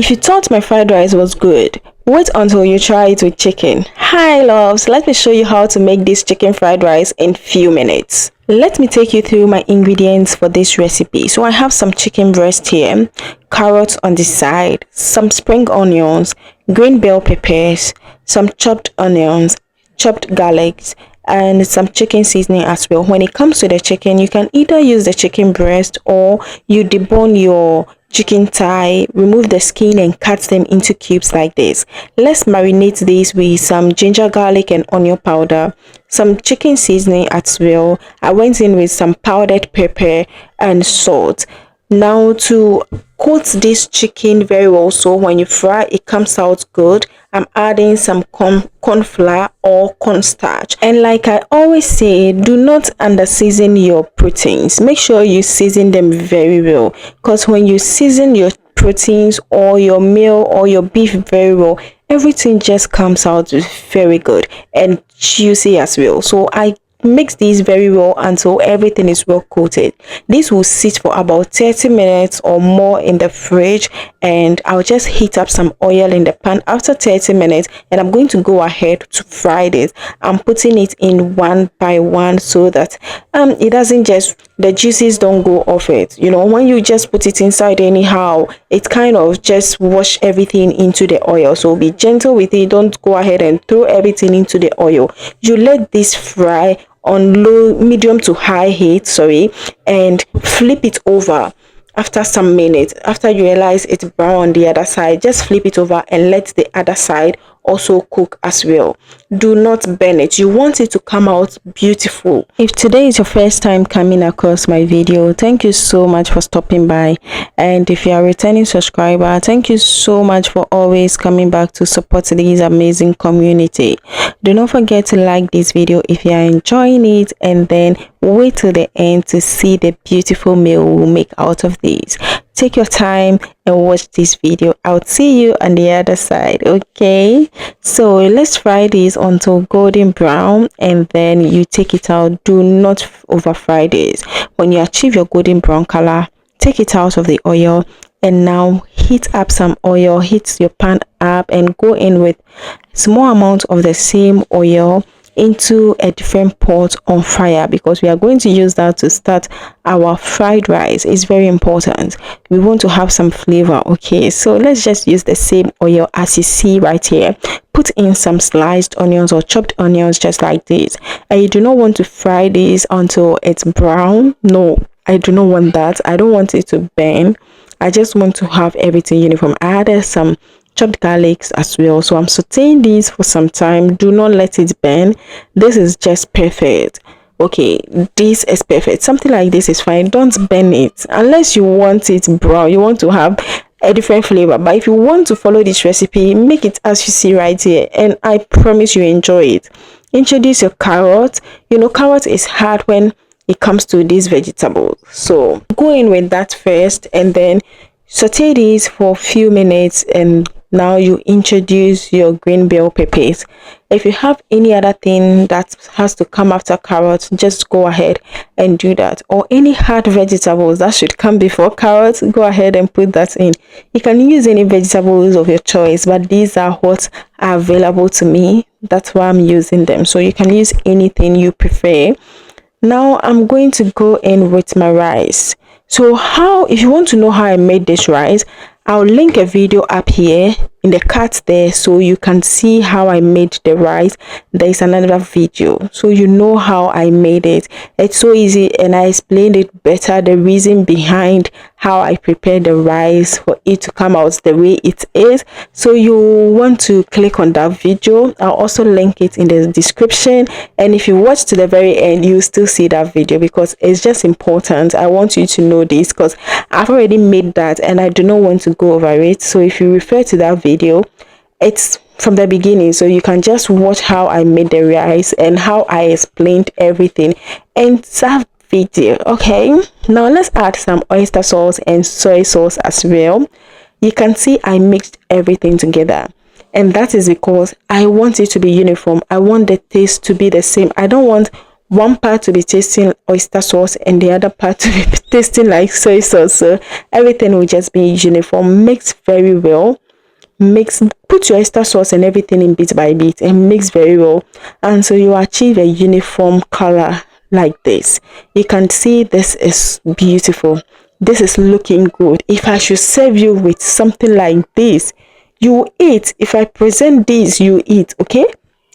If you thought my fried rice was good, wait until you try it with chicken. Hi loves, let me show you how to make this chicken fried rice in few minutes. Let me take you through my ingredients for this recipe. So I have some chicken breast here, carrots on the side, some spring onions, green bell peppers, some chopped onions, chopped garlics, and some chicken seasoning as well. When it comes to the chicken, you can either use the chicken breast or you debone your chicken thigh, remove the skin and cut them into cubes like this. Let's marinate these with some ginger, garlic and onion powder, some chicken seasoning as well. I went in with some powdered pepper and salt. Now to coat this chicken very well, so when you fry it comes out good, I'm adding some corn flour or cornstarch. And like I always say, do not under season your proteins. Make sure you season them very well, because when you season your proteins or your meal or your beef very well, everything just comes out very good and juicy as well. So I mix these very well until everything is well coated. This will sit for about 30 minutes or more in the fridge, and I'll just heat up some oil in the pan after 30 minutes, and I'm going to go ahead to fry this. I'm putting it in one by one so that it doesn't just, the juices don't go off it. You know, when you just put it inside anyhow, it kind of just wash everything into the oil. So be gentle with it. Don't go ahead and throw everything into the oil. You let this fry on medium to high heat, and flip it over after some minutes. After you realize it's brown on the other side, just flip it over and let the other side also cook as well. Do not burn it. You want it to come out beautiful. If today is your first time coming across my video, thank you so much for stopping by. And if you are a returning subscriber, thank you so much for always coming back to support this amazing community. Do not forget to like this video if you are enjoying it, and then wait till the end to see the beautiful meal we'll make out of these. Take your time and watch this video. I'll see you on the other side. Okay, so let's fry this until golden brown, and then you take it out. Do not over fry this. When you achieve your golden brown color, take it out of the oil, and now heat up some oil. Heat your pan up and go in with small amount of the same oil into a different pot on fire, because we are going to use that to start our fried rice. It's very important. We want to have some flavor. Okay, so let's just use the same oil as you see right here. Put in some sliced onions or chopped onions just like this, and you do not want to fry this until it's brown. No, I do not want that. I don't want it to burn. I just want to have everything uniform. I added some chopped garlics as well, so I'm sauteing these for some time. Do not let it burn. This is just perfect. Okay, this is perfect. Something like this is fine. Don't burn it unless you want it brown, you want to have a different flavor. But if you want to follow this recipe, make it as you see right here, and I promise you enjoy it. Introduce your carrot. You know, carrot is hard when it comes to these vegetables, so go in with that first, and then saute these for a few minutes, and now you introduce your green bell peppers. If you have any other thing that has to come after carrots, just go ahead and do that, or any hard vegetables that should come before carrots, go ahead and put that in. You can use any vegetables of your choice, but these are what are available to me. That's why I'm using them, so you can use anything you prefer. Now I'm going to go in with my rice. So if you want to know how I made this rice, I'll link a video up here in the card there, so you can see how I made the rice. There is another video, so you know how I made it. It's so easy, and I explained it better, the reason behind how I prepared the rice for it to come out the way it is. So you want to click on that video. I'll also link it in the description, and if you watch to the very end, you still see that video, because it's just important. I want you to know this, because I've already made that and I do not want to go over it. So if you refer to that video, it's from the beginning, so you can just watch how I made the rice and how I explained everything in that video. Okay, now let's add some oyster sauce and soy sauce as well. You can see I mixed everything together, and that is because I want it to be uniform. I want the taste to be the same. I don't want one part to be tasting oyster sauce and the other part to be tasting like soy sauce. So everything will just be uniform. Mix very well. Mix, put your oyster sauce and everything in bit by bit and mix very well, and so you achieve a uniform color like this. You can see this is beautiful. This is looking good. If I should serve you with something like this, you eat. If I present this, you eat. Okay,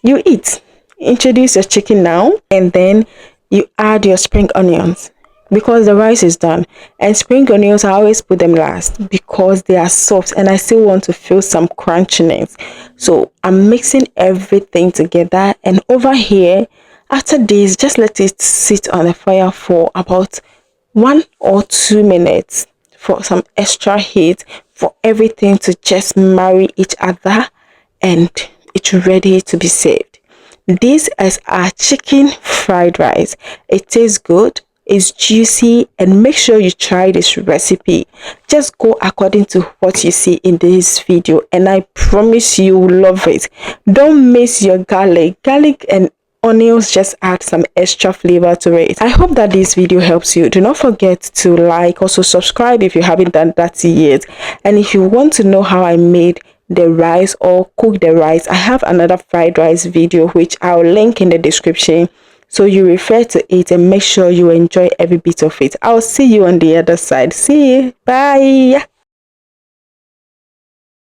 you eat. Introduce your chicken now, and then you add your spring onions because the rice is done. And spring onions, I always put them last because they are soft and I still want to feel some crunchiness. So I'm mixing everything together, and over here, after this, just let it sit on the fire for about 1 or 2 minutes for some extra heat, for everything to just marry each other, and it's ready to be served. This is our chicken fried rice. It tastes good, it's juicy, and make sure you try this recipe. Just go according to what you see in this video and I promise you will love it. Don't miss your garlic and onions just add some extra flavor to it. I hope that this video helps you. Do not forget to like, also subscribe if you haven't done that yet. And if you want to know how I made the rice or cook the rice, I have another fried rice video which I'll link in the description, so you refer to it and make sure you enjoy every bit of it. I'll see you on the other side. See you. Bye.